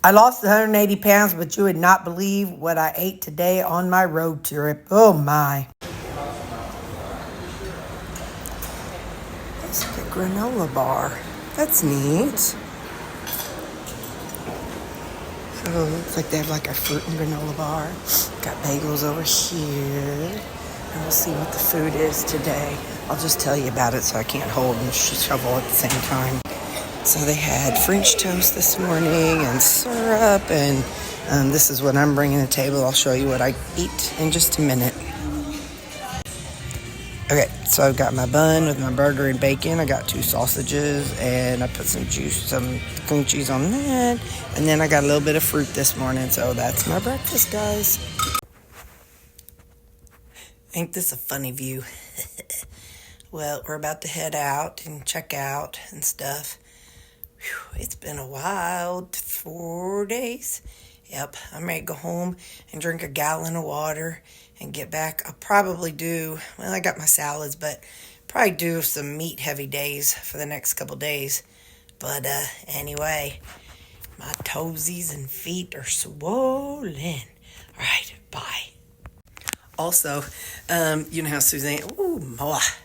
I lost 180 pounds, but you would not believe what I ate today on my road trip. Oh my. It's like a granola bar. That's neat. So it looks like they have like a fruit and granola bar. Got bagels over here. And we'll see what the food is today. I'll just tell you about it so I can't hold and shovel at the same time. So they had French toast this morning and syrup, and this is what I'm bringing to the table. I'll show you what I eat in just a minute. Okay, so I've got my bun with my burger and bacon. I got 2 sausages, and I put some cream cheese on that. And then I got a little bit of fruit this morning, so that's my breakfast, guys. Ain't this a funny view? Well, we're about to head out and check out and stuff. Whew, it's been a wild 4 days. Yep, I'm ready to go home and drink a gallon of water and get back. I'll probably I got my salads, but probably do some meat-heavy days for the next couple days. But anyway, my toesies and feet are swollen. All right, bye. Also, you know how Suzanne,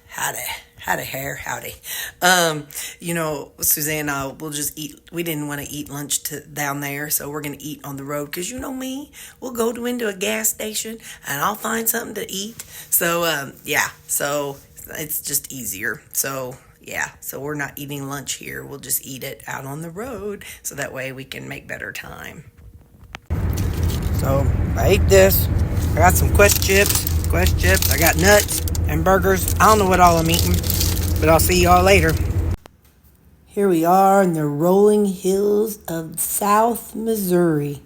howdy. Suzanne and I will just eat. We didn't want to eat lunch down there, so we're going to eat on the road. Because you know me, we'll go into a gas station, and I'll find something to eat. So, so it's just easier. So, so we're not eating lunch here. We'll just eat it out on the road, so that way we can make better time. So, I ate this. I got some Quest chips. I got nuts and burgers. I don't know what all I'm eating, but I'll see y'all later. Here we are in the rolling hills of South Missouri.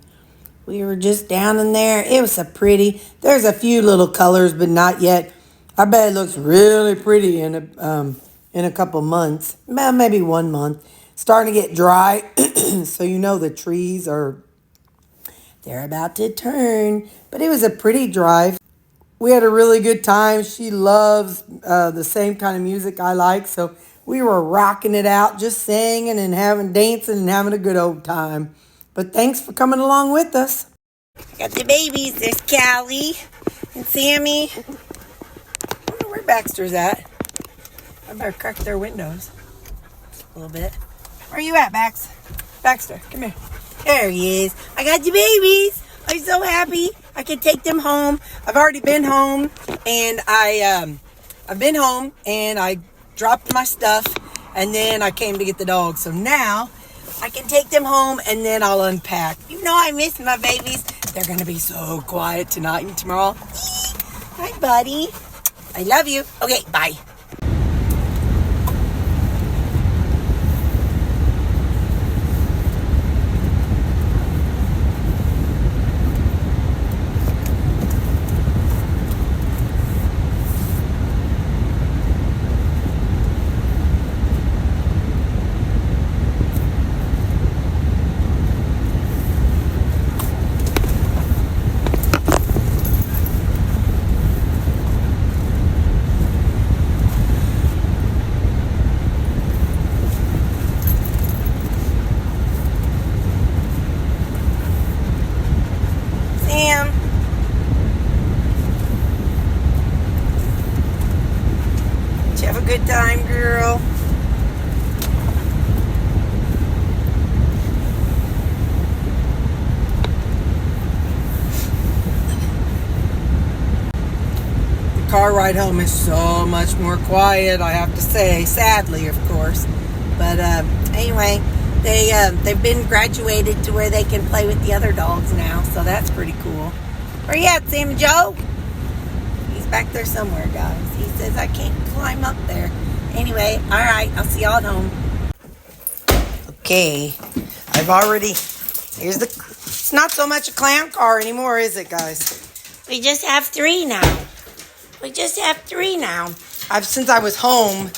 We were just down in there. It was so pretty. There's a few little colors, but not yet. I bet it looks really pretty in a couple months. Well, maybe 1 month. Starting to get dry, so you know the trees they're about to turn. But it was a pretty drive. We had a really good time. She loves the same kind of music I like, so we were rocking it out, just singing and dancing and having a good old time. But thanks for coming along with us. Got the babies. There's Callie and Sammy. I wonder where Baxter's at. I better crack their windows a little bit. Where you at, Baxter, come here. There he is. I got the babies. I'm so happy. I can take them home. I've already been home, and I've been home, and I dropped my stuff, and then I came to get the dogs. So now I can take them home, and then I'll unpack. You know I miss my babies. They're going to be so quiet tonight and tomorrow. Hi, buddy. I love you. Okay, bye. Good time, girl. The car ride home is so much more quiet, I have to say, sadly, of course. But anyway, they've been graduated to where they can play with the other dogs now, so that's pretty cool. Where you at, Sam Joe? He's back there somewhere, guys. He says I can't climb up there. Anyway, all right, I'll see y'all at home. Okay, it's not so much a clown car anymore, is it, guys? We just have 3 now. Since I was home,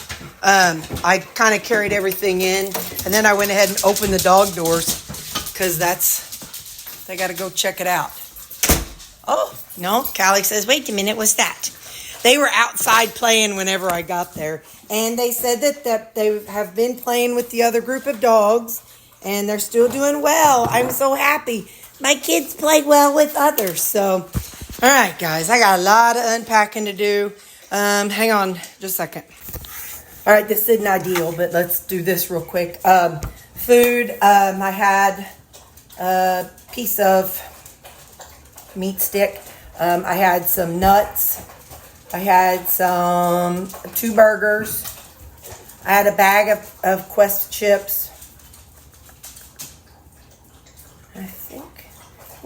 I kind of carried everything in, and then I went ahead and opened the dog doors, because they got to go check it out. Oh, no, Callie says, wait a minute, what's that? They were outside playing whenever I got there. And they said that they have been playing with the other group of dogs. and they're still doing well. I'm so happy. My kids play well with others. So, all right, guys, I got a lot of unpacking to do. Hang on just a second. All right, this isn't ideal, but let's do this real quick. Food, I had a piece of meat stick. I had some nuts. I had two burgers. I had a bag of Quest chips. I think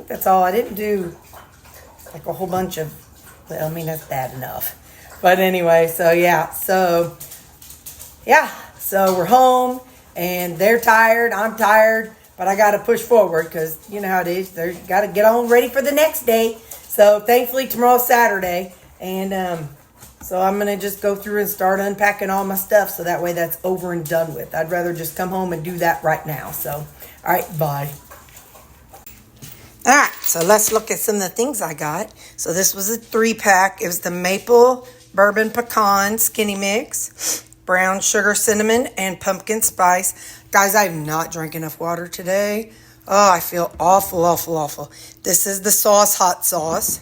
that's all. I didn't do like a whole bunch of, well, I mean, that's bad enough. But anyway, so we're home and they're tired. I'm tired, but I got to push forward because you know how it is. They got to get on ready for the next day. So thankfully tomorrow's Saturday. And so I'm going to just go through and start unpacking all my stuff so that way that's over and done with. I'd rather just come home and do that right now. So, all right, bye. All right, so let's look at some of the things I got. So this was a 3-pack. It was the maple bourbon pecan skinny mix, brown sugar cinnamon, and pumpkin spice. Guys, I have not drank enough water today. Oh, I feel awful, awful, awful. This is the sauce, hot sauce.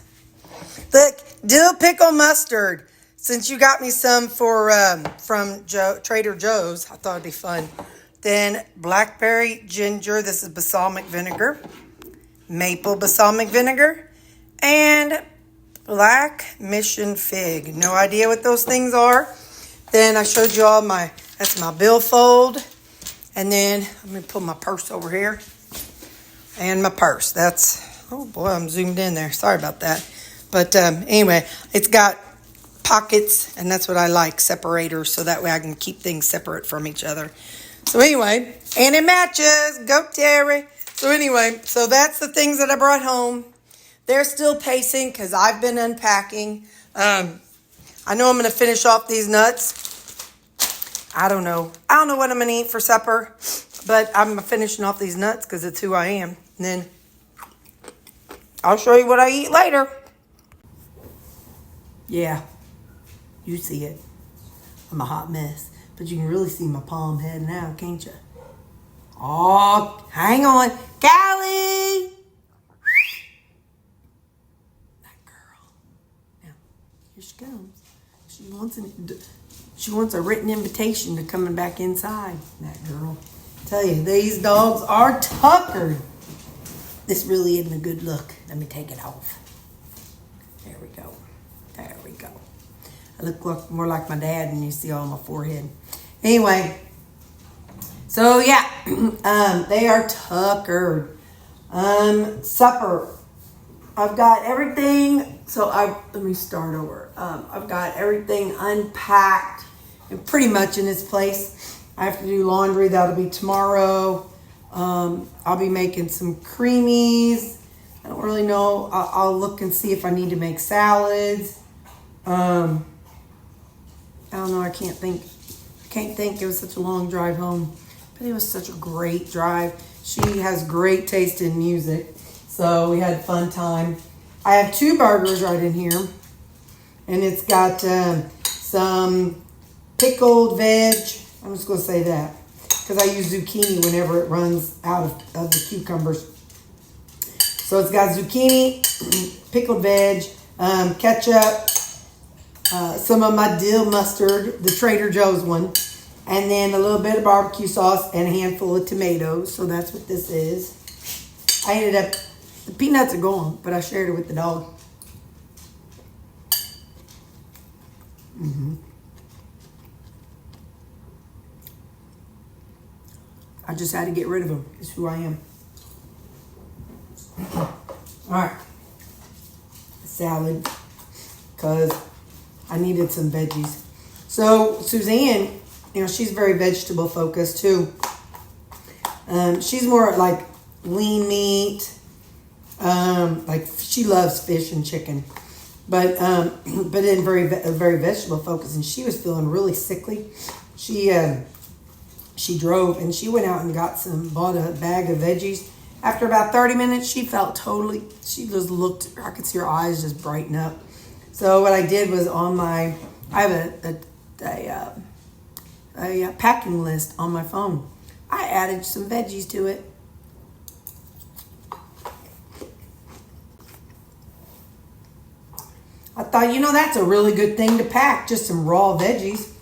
Look, dill pickle mustard. Since you got me some from Trader Joe's, I thought it'd be fun. Then blackberry ginger. This is balsamic vinegar. Maple balsamic vinegar. And black mission fig. No idea what those things are. Then I showed you all that's my billfold. And then, let me pull my purse over here. And my purse. Oh boy, I'm zoomed in there. Sorry about that. But anyway, it's got pockets, and that's what I like, separators, so that way I can keep things separate from each other. So anyway, and it matches. Go, Terri. So anyway, so that's the things that I brought home. They're still pacing because I've been unpacking. I know I'm going to finish off these nuts. I don't know what I'm going to eat for supper, but I'm finishing off these nuts because it's who I am. And then I'll show you what I eat later. Yeah, you see it. I'm a hot mess, but you can really see my palm head now, can't you? Oh, hang on. Callie! That girl. Now, here she comes. She wants a written invitation to coming back inside. That girl. I tell you, these dogs are tuckered. This really isn't a good look. Let me take it off. There we go. There we go. I look more like my dad and you see all my forehead. Anyway, so yeah, they are tuckered. Supper. I've got everything. Let me start over. I've got everything unpacked and pretty much in its place. I have to do laundry. That'll be tomorrow. I'll be making some creamies. I don't really know. I'll look and see if I need to make salads. I don't know. I can't think. It was such a long drive home. But it was such a great drive. She has great taste in music. So we had a fun time. I have 2 burgers right in here. And it's got some pickled veg. I'm just going to say that. Because I use zucchini whenever it runs out of the cucumbers. So it's got zucchini, pickled veg, ketchup, some of my dill mustard, the Trader Joe's one, and then a little bit of barbecue sauce and a handful of tomatoes. So that's what this is. I ended up, the peanuts are gone, but I shared it with the dog. I just had to get rid of them. It's who I am. All right. Salad. Because I needed some veggies. So Suzanne, she's very vegetable focused too. She's more like lean meat. Like she loves fish and chicken. But then very vegetable focused. And she was feeling really sickly. She drove and she went out and bought a bag of veggies. After about 30 minutes, she felt she just looked, I could see her eyes just brighten up. So what I did was I have a packing list on my phone. I added some veggies to it. I thought, that's a really good thing to pack, just some raw veggies.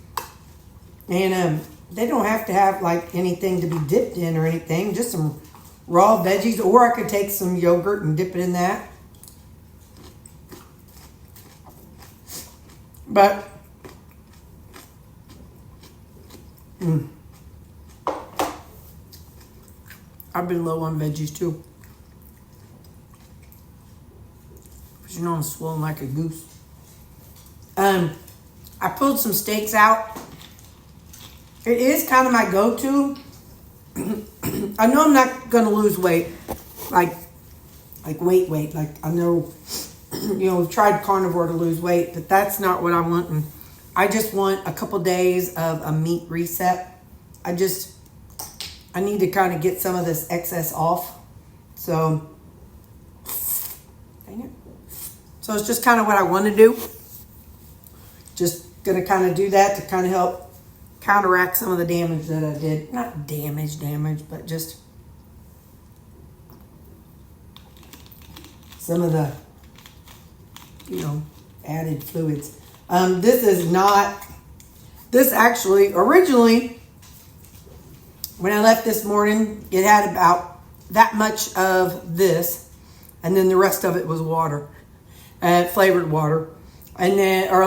And they don't have to have like anything to be dipped in or anything, just some raw veggies. Or I could take some yogurt and dip it in that. But I've been low on veggies too. Because I'm swollen like a goose. I pulled some steaks out. It is kind of my go-to. I know I'm not going to lose weight. Like weight. Like I know, we've tried carnivore to lose weight, but that's not what I want. And I just want a couple days of a meat reset. I need to kind of get some of this excess off. So, dang it. So it's just kind of what I want to do. Just going to kind of do that to kind of help counteract some of the damage that I did. Not damage, but just some of the, added fluids. This actually, originally, when I left this morning, it had about that much of this, and then the rest of it was water, flavored water, and then, or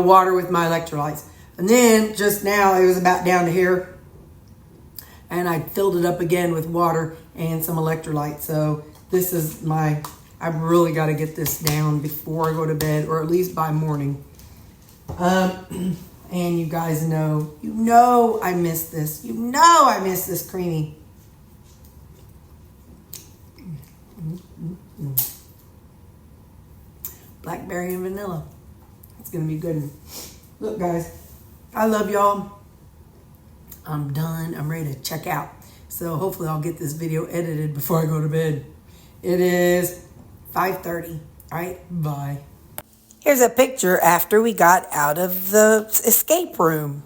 water with my electrolytes. And then just now it was about down to here, and I filled it up again with water and some electrolytes. So this is I've really got to get this down before I go to bed, or at least by morning. And you guys know, I miss this. I miss this creamy. Blackberry and vanilla. It's going to be good. Look, guys, I love y'all. I'm done. I'm ready to check out. So hopefully I'll get this video edited before I go to bed. It is 5:30. All right, bye. Here's a picture after we got out of the escape room.